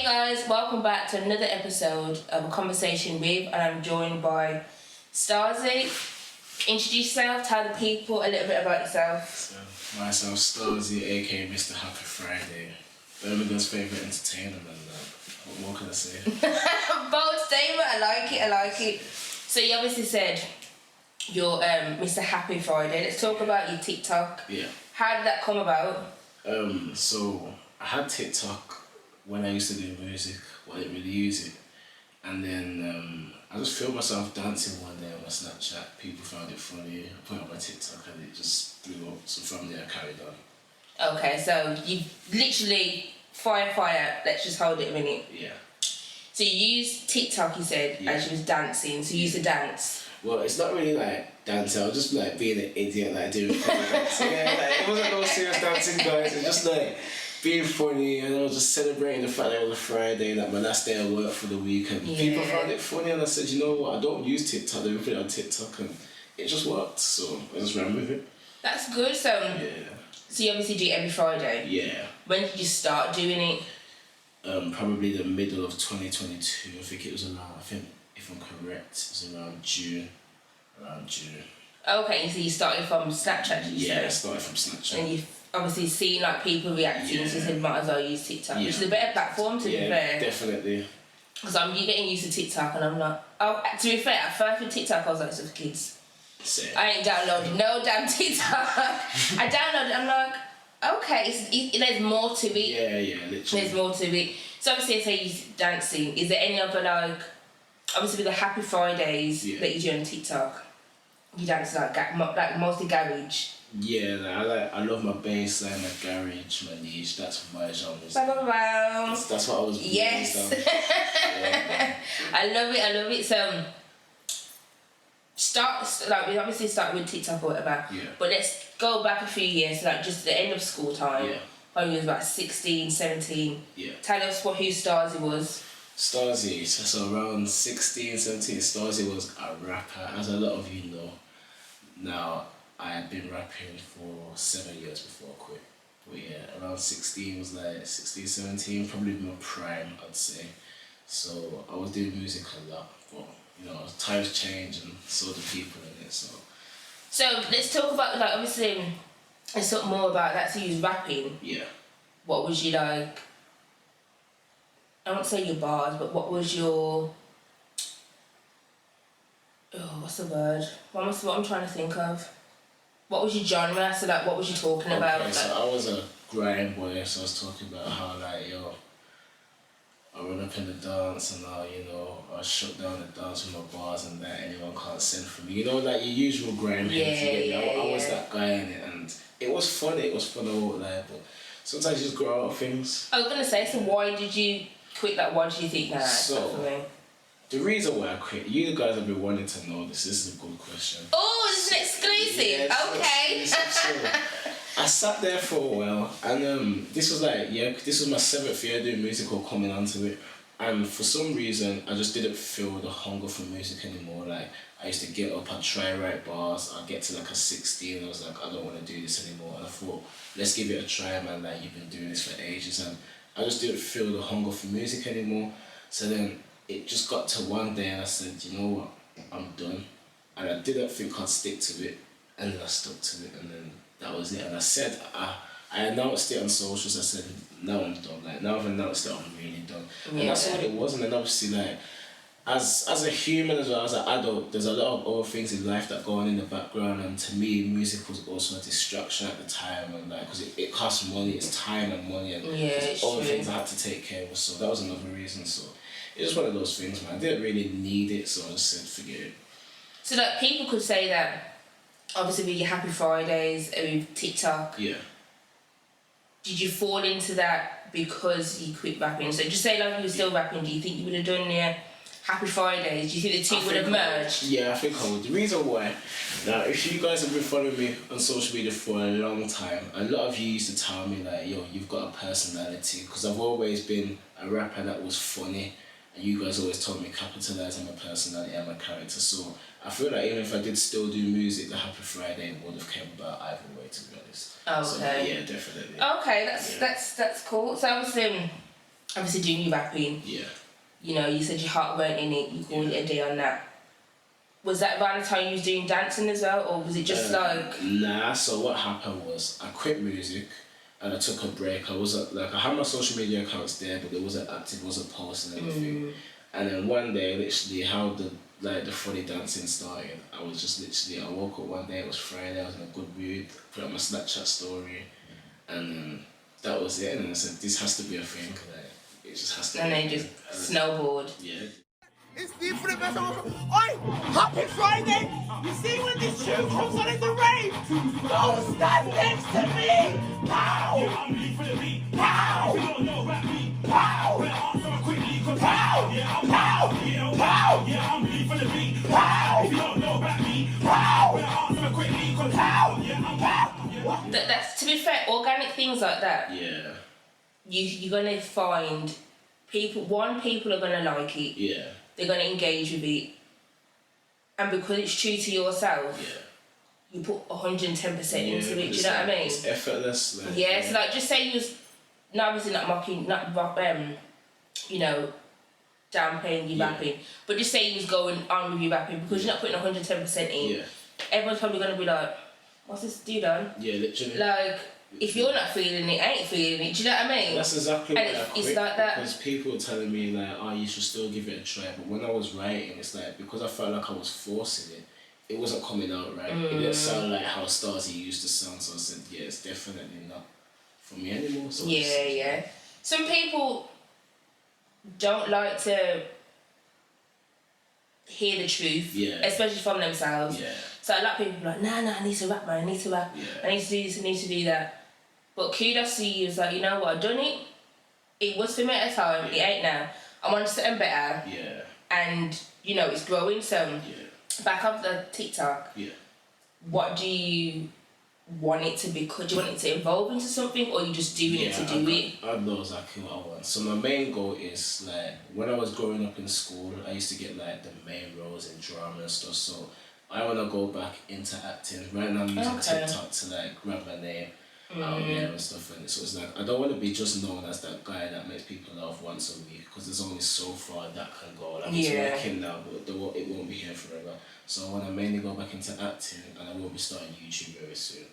Hey guys, welcome back to another episode of A Conversation With, and I'm joined by STARZZY. Introduce yourself, tell the people a little bit about yourself. So, myself, STARZZY, aka Mr. Happy Friday, Birmingham's favourite entertainer, and what more can I say? Bold statement, I like it. So you obviously said you're Mr. Happy Friday. Let's talk about your TikTok. Yeah. How did that come about? So I had TikTok when I used to do music, but I didn't really use it. And then I just filmed myself dancing one day on my Snapchat. People found it funny. I put it on my TikTok and it just blew up. So from there I carried on. Okay, so you literally fire, let's just hold it a minute. Yeah. So you used TikTok, you said, as you was dancing, so you used to dance. Well, it's not really like dancing, I was just like being an idiot, like doing funny dancing. Yeah, like, it wasn't no serious dancing, guys. It was just like being funny, and I was just celebrating the fact that it was a Friday, like my last day of work for the week, and people found it funny, and I said, you know what, I don't use TikTok, let me put it on TikTok, and it just worked, so I just ran with it. That's good. So so you obviously do it every Friday? Yeah. When did you start doing it? Probably the middle of 2022, I think it was around, if I'm correct, it was around June. Okay, so you started from Snapchat, did you say? I started from Snapchat. And you've obviously seen like people reacting, so you said might as well use TikTok, which is a better platform to be fair. Definitely. Because I'm getting used to TikTok and I'm like, to be fair, at first with TikTok I was like, it's for kids. Same. I ain't downloading no damn TikTok. I downloaded it, I'm like, okay, there's more to it. Yeah, literally. There's more to it. So obviously I say you're dancing. Is there any other like, obviously with the Happy Fridays that you do on TikTok, you dance like mostly garage? Yeah, I love my bass line, my garage, my niche. That's my genres. That's what I was. Yes. I love it. So we obviously start with TikTok or whatever. Yeah. But let's go back a few years, like just the end of school time. Yeah. When you was about 16, 17. Yeah. Tell us who STARZZY was. STARZZY, so around 16, 17, STARZZY was a rapper, as a lot of you know. Now, I had been rapping for 7 years before I quit. But yeah, around 16 was like 16, 17, probably my prime, I'd say. So I was doing music a lot, but you know, times change and so do people in it, so. So let's talk about, like, obviously, let's talk more about that. So you was rapping. Yeah. What was you like, I won't say your bars, but what was your, what's the word? What I'm trying to think of. What was your genre? So like, what was you talking about? Okay, so I was a grind boy, so I was talking about how like, I run up in the dance and I shut down the dance with my bars and that anyone can't send for me. You know, like your usual grind. I was that guy in it, and it was fun. It was fun, I won't lie, but sometimes you just grow out of things. I was gonna say, so why did you quit? Like, why did you think that? So, the reason why I quit, you guys have been wanting to know this. This is a good question. Oh, this is an exclusive. Yeah, okay. So, I sat there for a while, and this was like, this was my 7th year doing music or coming onto it, and for some reason I just didn't feel the hunger for music anymore. Like, I used to get up, I'd try write bars, I'd get to like a 16, I was like, I don't want to do this anymore, and I thought, let's give it a try, man, like you've been doing this for ages, and I just didn't feel the hunger for music anymore. So then it just got to one day and I said, you know what, I'm done, and I didn't think I'd stick to it, and then I stuck to it, and then that was it. And I said, I announced it on socials. I said, now I'm done. Like, now I've announced it, I'm really done. And that's what it was. And then obviously, like, as a human as well as an adult, there's a lot of other things in life that go on in the background. And to me, music was also a distraction at the time. And like, because it costs money, it's time and money, and there's other things I had to take care of. So that was another reason. So it's just one of those things, man. I didn't really need it, so I just said, forget it. So like, people could say that, obviously with your Happy Fridays and with TikTok, did you fall into that because you quit rapping? So just say like you were still rapping, do you think you would have done your Happy Fridays? Do you think the two would have merged? Yeah, I think I would. The reason why, now if you guys have been following me on social media for a long time, a lot of you used to tell me like, yo, you've got a personality, because I've always been a rapper that was funny, and you guys always told me capitalize on my personality and my character. So I feel like even if I did still do music, the Happy Friday would have came about either way, to be honest. Okay. So, yeah, definitely. Okay, that's cool. So obviously, obviously doing your rapping. Yeah. You know, you said your heart weren't in it, you called it a day on that. Was that around the time you was doing dancing as well, or was it just like... Nah, so what happened was I quit music and I took a break. I wasn't, like, I had my social media accounts there, but it wasn't active, wasn't posting anything. And then one day, literally, how the funny dancing started, I was just literally, I woke up one day, it was Friday, I was in a good mood, put up my Snapchat story, and that was it. And I said, this has to be a thing, like, it just has to be. And then just snowboard. Yeah. It's the for the best of Oi! Happy Friday! You see when this shoe comes on in the rain? Don't stand next to me! Pow! Pow! Pow! Pow! Pow! Pow! That's, to be fair, organic things like that. Yeah. You're gonna find people are gonna like it. Yeah. They're gonna engage with it. And because it's true to yourself, you put 110% into it, do you know what I mean? It's effortless. Like, yeah, so like just say you was obviously not mocking, you know, downplaying your rapping, but just say you was going on with your rapping because you're not putting 110% in. Yeah. Everyone's probably gonna be like, what's this dude on? Yeah, literally. Like, if you're not feeling it, I ain't feeling it. Do you know what I mean? That's exactly what I quit, it's like that. Because people were telling me like, oh, you should still give it a try. But when I was writing, it's like, because I felt like I was forcing it, it wasn't coming out right. It didn't sound like how STARZZY used to sound. So I said, yeah, it's definitely not for me anymore. So yeah. Some people don't like to hear the truth, especially from themselves. Yeah. So a lot of people are like, nah, I need to rap, man. I need to rap. Yeah. I need to do this, I need to do that. But kudos to you, it's like, you know what, I've done it. It was for me at a time, it ain't now. I'm on to something better. Yeah. And, you know, it's growing. So, back off the TikTok, what do you want it to be? Do you want it to evolve into something, or are you just doing it to do it? I know exactly what I want. So my main goal is, like, when I was growing up in school, I used to get, like, the main roles in drama and stuff. So I want to go back into acting. Right now I'm using TikTok to, like, grab my name out there and stuff. And so it's like, I don't want to be just known as that guy that makes people laugh once a week, because there's only so far that can go. Like, it's working now, but it won't be here forever. So I want to mainly go back into acting, and I will be starting YouTube very soon.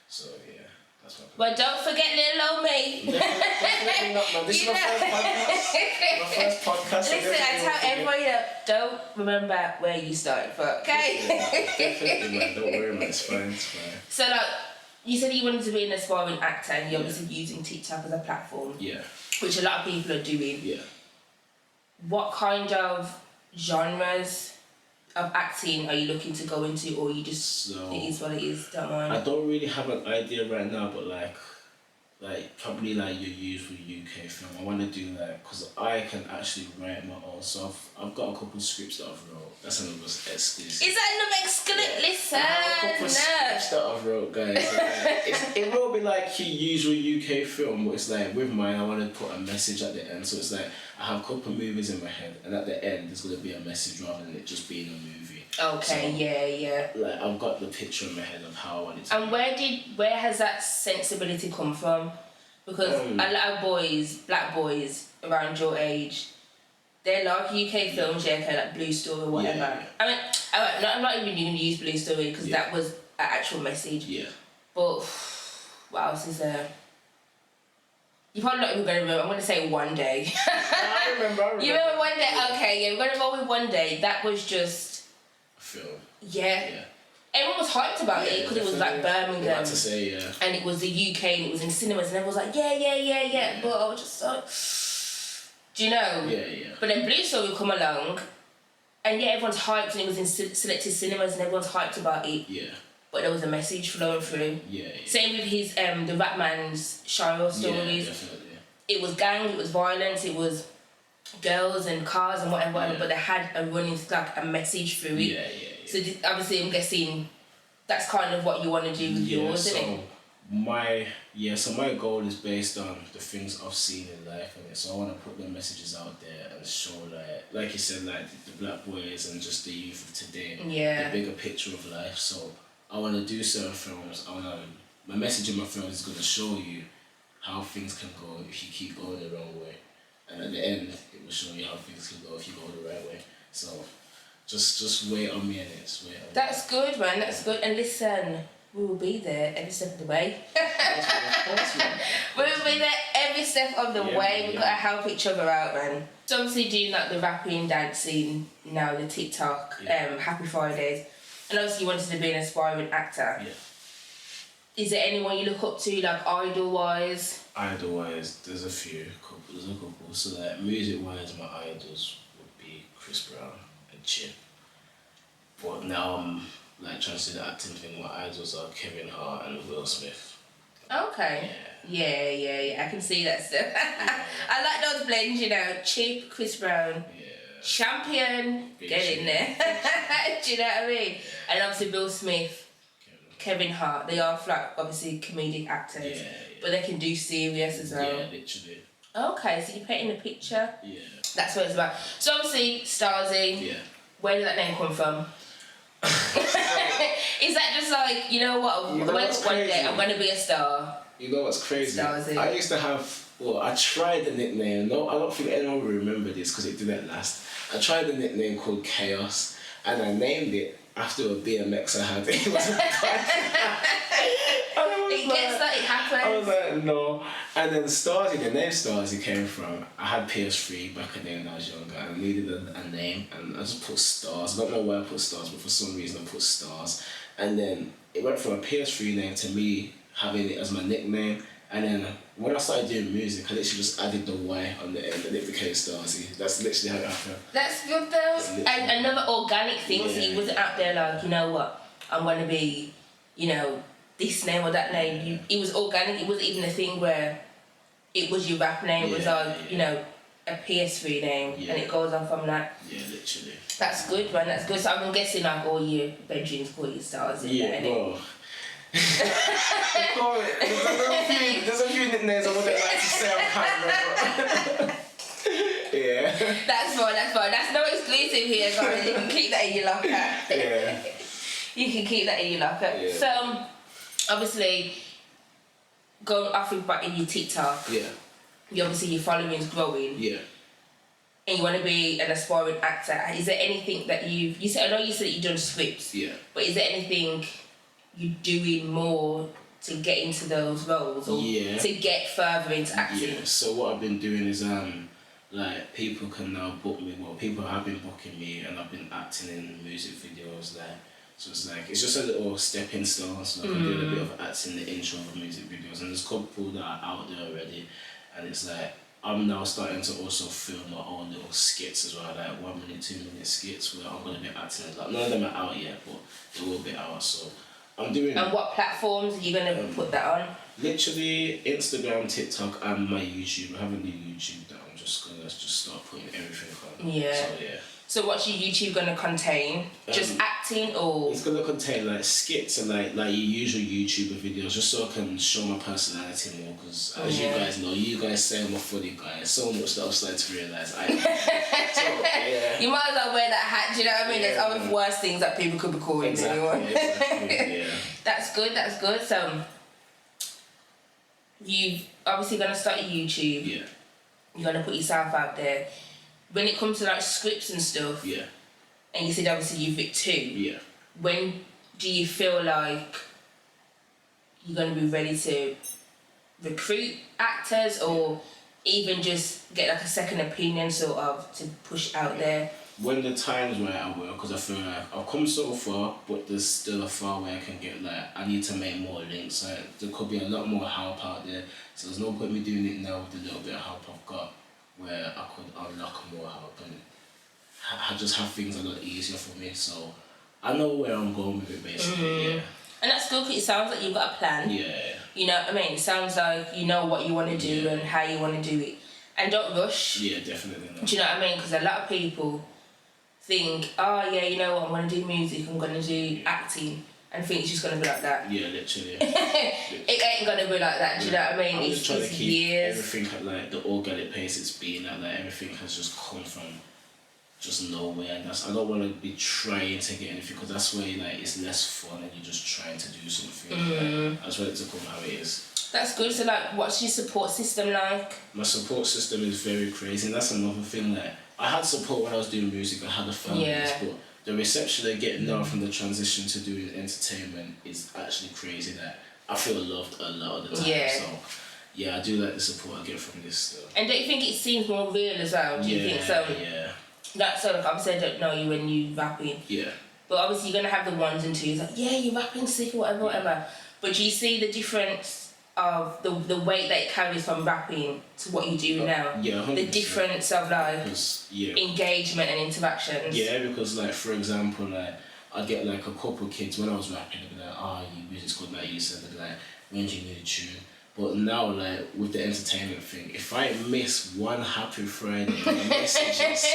So yeah, that's what. But don't forget little old me. Definitely not, man. This is my first podcast. My first podcast. Listen, I tell everybody that don't remember where you started from, okay? Definitely, man. Don't worry, man. It's fine. So, like, you said you wanted to be an aspiring actor, and you're obviously using TikTok as a platform. Yeah. Which a lot of people are doing. Yeah. What kind of genres of acting are you looking to go into, or you just, it is what it is, don't mind? I don't really have an idea right now, but like probably like your usual UK film. I want to do like, because I can actually write my own stuff. I've got a couple of scripts that I've wrote. That's another exclusive. Is that another exclusive? Listen, I have a couple of scripts that I've wrote, guys. It will be like your usual UK film, but it's like with mine, I want to put a message at the end. So it's like I have a couple of movies in my head, and at the end, there's going to be a message rather than it just being a movie. Okay, so, yeah. Like, I've got the picture in my head of how I want it to be. And where has that sensibility come from? Because a lot of boys, black boys around your age, they like UK films, like Blue Story or whatever. Yeah. I mean, I'm not even going to use Blue Story because that was an actual message. Yeah. But what else is there? You're probably not even going to remember. I'm going to say One Day. I remember. You remember One Day? Okay, yeah, we're going to go with One Day. That was just... a film. Yeah. Everyone was hyped about it because it was like Birmingham. What to say, and it was the UK and it was in cinemas and everyone was like, yeah. But I was just like, do you know? Yeah. But then Blue Story would come along and everyone's hyped and it was in selected cinemas and everyone's hyped about it. Yeah. But there was a message flowing through. Yeah. Same with his, the Ratman's Shire stories. Yeah, definitely. It was gang, it was violence, it was girls and cars and whatever, but they had a running, like a message through it. Yeah. So obviously I'm guessing that's kind of what you want to do with yours, isn't it? So my goal is based on the things I've seen in life, and so I want to put the messages out there and show like you said, like the black boys and just the youth of today, the bigger picture of life. So I want to do certain films. My message in my film is going to show you how things can go if you keep going the wrong way. and at the end, it will show you how things can go if you go the right way. So, just wait on me, and it's wait on me. That's good, man. That's good. And listen, we will be there every step of the way. Of course, man. We will be there every step of the way. We've got to help each other out, man. So obviously doing like the rapping, dancing, now the TikTok, Happy Fridays, and obviously you wanted to be an aspiring actor. Yeah. Is there anyone you look up to, like idol-wise? Idol-wise, there's a couple. So like music-wise, my idols would be Chris Brown and CHÉY. But now I'm like trying to do the acting thing. My idols are Kevin Hart and Will Smith. Okay. Yeah. I can see that stuff. I like those blends, you know. Cheap, Chris Brown. Yeah. Champion, get in there. Do you know what I mean? And obviously Will Smith, Kevin Hart, they are like obviously comedic actors, but they can do serious as well. Yeah, literally. Okay, so you're painting a picture. Yeah. That's what it's about. So obviously STARZZY. Yeah. Where did that name come from? Is that just like, you know what, You know what's one day crazy? I'm gonna be a star? You know what's crazy? STARZZY. I used to have, I tried the nickname. No, I don't think anyone will remember this because it didn't last. I tried the nickname called Chaos, and I named it after a BMX I had. It was It happens. I was like, no. And then STARZZY, the name STARZZY came from, I had PS3 back in the day when I was younger, and I needed a name, and I just put stars. I don't know why I put stars, but for some reason I put stars. And then it went from a PS3 name to me having it as my nickname. And then when I started doing music, I literally just added the Y on the end and it became STARZZY. That's literally how it happened. That's good though. And another organic thing, so you wasn't out there like, you know what, I'm going to be, you know, this name or that name. It was organic. It wasn't even a thing where it was your rap name. It was like, you know, a PS3 name, and it goes on from that. Yeah, literally. That's good, man. That's good. So I'm guessing like all your bedrooms call you STARZZY. Yeah, bro. There's a few nicknames I wouldn't like to say. I can't remember. Yeah. That's fine. That's no exclusive here, guys. You can keep that in your locker. Yeah. You can keep that in your locker. Yeah. So, obviously, going off back in your TikTok. Yeah. Obviously your following's growing. Yeah. And you want to be an aspiring actor. Is there anything that you said? I know you said that you've done scripts. Yeah. But is there anything you're doing more to get into those roles or to get further into acting? Yeah. So what I've been doing is like people can now book me. Well, people have been booking me, and I've been acting in music videos. So it's like it's just a little stepping stone. So like I'm doing a bit of acting in the intro of music videos, and there's a couple that are out there already, and it's like I'm now starting to also film my own little skits as well, like 1 minute, 2 minute skits where I'm gonna be acting. Like none of them are out yet, but they will be out. So I'm doing. And what platforms are you gonna put that on? Literally Instagram, TikTok, and my YouTube. I have a new YouTube that I'm just gonna start putting everything on. Yeah. So yeah. So what's your YouTube gonna contain? Just acting or? It's gonna contain like skits and like your usual YouTuber videos, just so I can show my personality more. Because as you guys know, you guys say I'm a funny guy. So much that I'm starting to realise. You might as well wear that hat. Do you know what I mean? There's other worse things that people could be calling anyone. Exactly. Yeah. That's good. So you've obviously gonna start your YouTube. Yeah. You're gonna put yourself out there. When it comes to like scripts and stuff, and you said obviously you've written 2, when do you feel like you're going to be ready to recruit actors or even just get like a second opinion sort of to push out there? When the time's right, I will, because I feel like I've come so far, but there's still a far way I can get. Like I need to make more links. Like, there could be a lot more help out there, so there's no point me doing it now with the little bit of help I've got, where I could unlock more help and I just have things a lot easier for me. So I know where I'm going with it basically. Yeah. And that's good because it sounds like you've got a plan. Yeah. You know what I mean? It sounds like you know what you want to do and how you want to do it. And don't rush. Yeah, definitely not. Do you know what I mean? Because a lot of people think, oh yeah, you know what, I'm going to do music, I'm going to do acting, and think it's just going to be like that. Yeah, literally. It ain't going to be like that, do you know what I mean? I'm just trying to keep years. everything at like the organic pace it's been at. Like everything has just come from just nowhere, and I don't want to be trying to get anything, because that's where like it's less fun and you're just trying to do something. Like, I just want it to come how it is. That's good. So like, what's your support system like? My support system is very crazy, and that's another thing. Like, I had support when I was doing music. I had a family, but the reception I get now from the transition to doing entertainment is actually crazy. That I feel loved a lot of the time. Yeah. So yeah, I do like the support I get from this still. And don't you think it seems more real as well? Do you think so? Yeah. That's so like obviously I don't know you when you rapping. Yeah. But obviously you're gonna have the ones and twos like, yeah, you're rapping sick or whatever, whatever. But do you see the difference of the weight that it carries from rapping to what you do now? Yeah, 100%. The difference of like engagement and interactions. Yeah, because like for example, like I'd get like a couple of kids when I was rapping, they'd be like, oh, your music's good like you said, they'd be like, when do you need a tune? But now, like, with the entertainment thing, if I miss one Happy Friday, the messages...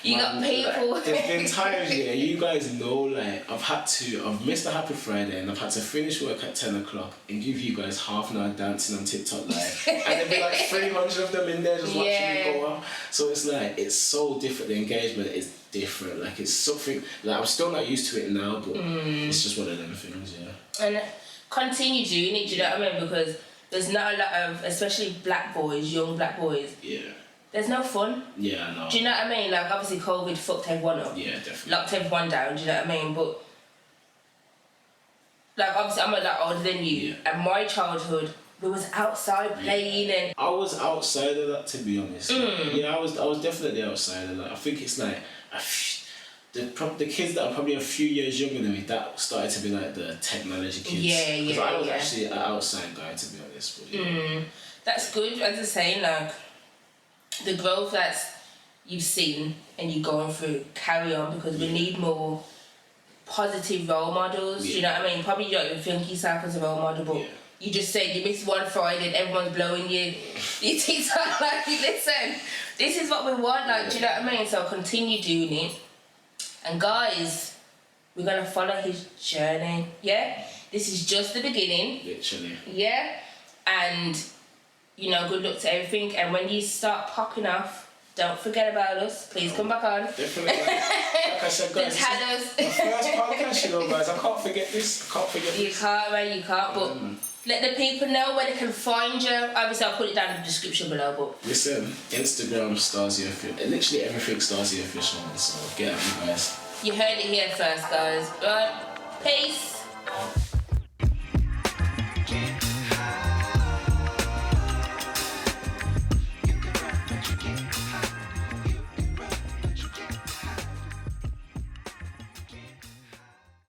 you got people... Like, there's been times, yeah, you guys know, like, I've missed a Happy Friday and I've had to finish work at 10 o'clock and give you guys half an hour dancing on TikTok live. And there'd be like 300 of them in there just watching me go up. So it's like, it's so different, the engagement is different. Like, it's something, like, I'm still not used to it now, but it's just one of them things, yeah. And continue doing it, do you know what I mean? Because there's not a lot of, especially black boys, young black boys. Yeah. There's no fun. Yeah, I know. Do you know what I mean? Like, obviously COVID fucked everyone up. Yeah, definitely. Locked everyone down, do you know what I mean? But, like, obviously I'm a lot older than you. And my childhood, we was outside playing and... I was outside of that, to be honest. Yeah, I was definitely outside of that. I think it's like... the kids that are probably a few years younger than me, that started to be like the technology kids. Yeah. Because I was actually an outside guy, to be honest. But, That's good, as I say, like, the growth that you've seen and you're going through, carry on, because we need more positive role models, do you know what I mean? Probably you don't even think yourself as a role model, but you just said you missed one Friday and everyone's blowing you. You TikTok like, listen, this is what we want, like, do you know what I mean? So continue doing it. And guys, we're gonna follow his journey, yeah? This is just the beginning. Literally. Yeah? And, you know, good luck to everything. And when you start popping off, don't forget about us. Please come back on. Definitely. Like I said, guys, the my first podcast, you know, guys. I can't forget this. You can't, man, you can't. But let the people know where they can find you. Obviously, I'll put it down in the description below. But listen, Instagram, STARZZY Official. Literally everything STARZZY Official. So get at me, guys. You heard it here first, guys. Right? Peace.